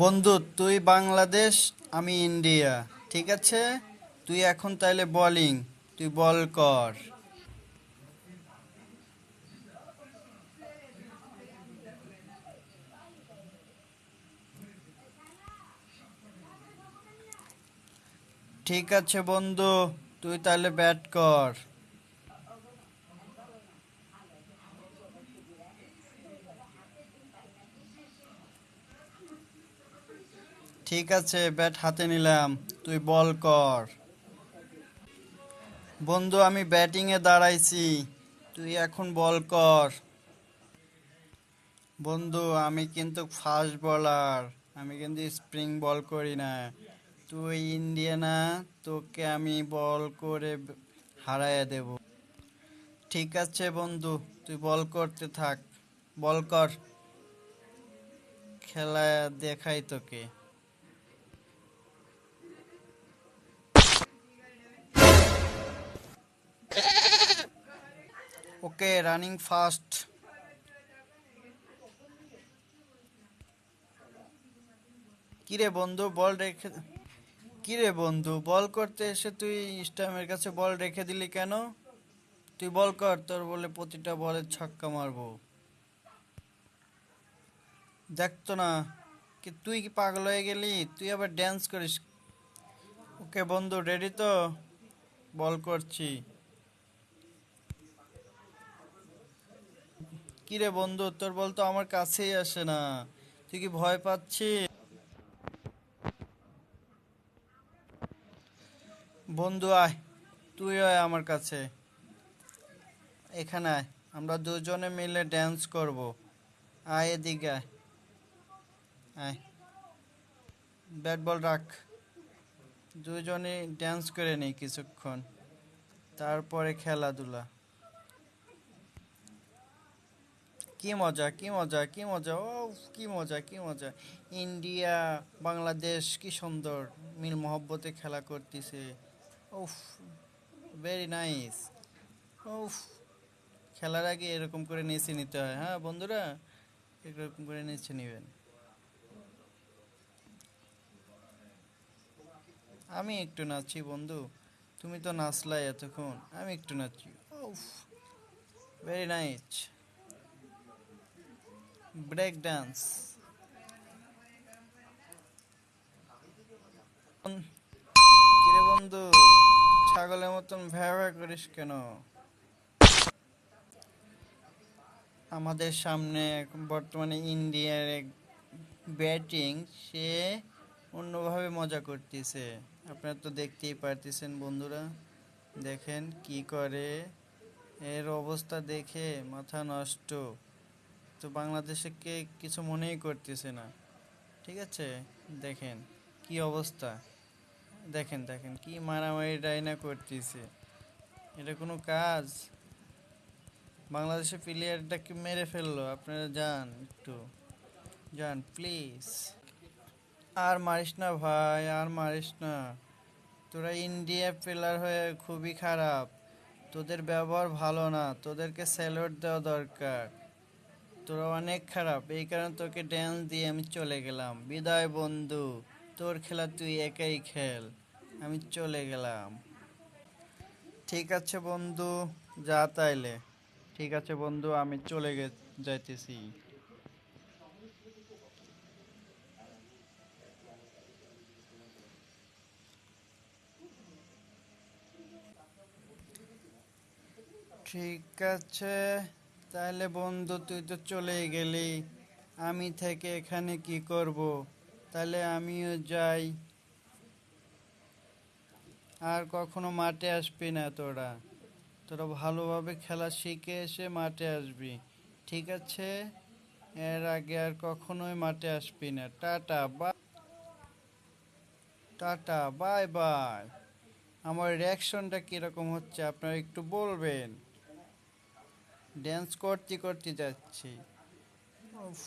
বন্ধু, তুই বাংলাদেশ, আমি ইন্ডিয়া। ঠিক আছে, তুই এখন তাইলে বোলিং, তুই বল কর। ঠিক আছে বন্ধু, তুই তাহলে ব্যাট কর। ঠিক আছে, ব্যাট হাতে নিলাম, তুই বল কর। বন্ধু, আমি ব্যাটিং এ দাঁড়াইছি, তুই এখন বল কর। বন্ধু, আমি কিন্তু ফাস্ট বোলার, আমি কিন্তু স্প্রিং বল করি না। তুই ইন্ডিয়া না, তোকে আমি বল করে হারাইয়া দেব। ঠিক আছে বন্ধু, তুই বল করতে থাক, বল কর, খেলা দেখাই তোকে। ওকে, রানিং ফাস্ট। কিরে বন্ধু, বল রেখে কিরে বন্ধু, বল করতে এসে তুই স্টাম্পের কাছে বল রেখে দিলি কেন? তুই বল কর, তোর বলে প্রতিটা বলে ছক্কা মারবো। দেখতো না, কি তুই কি পাগল হয়ে গেলি? তুই আবার ড্যান্স করিস। ওকে বন্ধু, রেডি তো? বল করছি। কিরে বন্ধু, তোর বল তো আমার কাছেই আসে না, তুই কি ভয় পাচ্ছিস? বন্ধু আয়, তুই আয় আমার কাছে, এখানে আয়, আমরা দুজনে মিলে ড্যান্স করব। আয় এদিকে আয়, আয়, ব্যাট বল রাখ, দুজনে ড্যান্স করে নিই কিছুক্ষণ, তারপরে খেলাধুলা। কি মজা, কি মজা, কি মজা, ও কি মজা, কি মজা। ইন্ডিয়া বাংলাদেশ কি সুন্দর মিল মহব্বতে খেলা করতেছে। উফ, ভেরি নাইস। উফ, খেলার আগে এরকম করে নেচে নিতে হয়, হ্যাঁ বন্ধুরা, এরকম করে নেচে নিবেন। আমি একটু নাচি বন্ধু, তুমি তো নাচলাই এতক্ষণ, আমি একটু নাচি। উফ, ভেরি নাইস। Break dance. কিরে বন্ধু, ছাগলের মতন ভ্যা ভ্যা করিস কেন? আমাদের সামনে এখন বর্তমানে ইন্ডিয়ার এক ব্যাটিং, সে অন্যভাবে মজা করতেছে। আপনারা তো দেখতেই পারতেছেন বন্ধুরা, দেখেন কি করে, এর অবস্থা দেখে মাথা নষ্ট। তো বাংলাদেশে কে কিছু মনেই করতেছে না। ঠিক আছে, দেখেন কি অবস্থা, দেখেন দেখেন কি মারামারি ডাইনা করতেছে। এটা কোনো কাজ? বাংলাদেশের প্লেয়ারটাকে মেরে ফেললো, আপনারা যান একটু, যান প্লিজ। আর মারিস না ভাই, আর মারিস না। তোরা ইন্ডিয়া প্লেয়ার হয়ে খুবই খারাপ, তোদের ব্যবহার ভালো না, তোদেরকে স্যালুট দেওয়া দরকার। তোরা অনেক খারাপ, এই কারণে তোকে ড্যান্স দিয়ে আমি চলে গেলাম। বিদায় বন্ধু, তোর খেলা তুই একাই খেল, আমি চলে গেলাম। ঠিক আছে বন্ধু, যা তাইলে। ঠিক আছে বন্ধু, আমি যাইতেছি। ঠিক আছে, তাহলে বন্ধু তুই তো চলেই গেলি, আমি থেকে এখানে কি করব? তাহলে আমিও যাই, আর কখনো মাঠে আসবি না তোরা। তোরা ভালোভাবে খেলা শিখে এসে মাঠে আসবি, ঠিক আছে? এর আগে আর কখনোই মাঠে আসবি না। Tata bye. Tata bye bye. আমার রিয়াকশনটা কিরকম হচ্ছে আপনারা একটু বলবেন। ড্যান্স করতে করতে যাচ্ছি। উফ।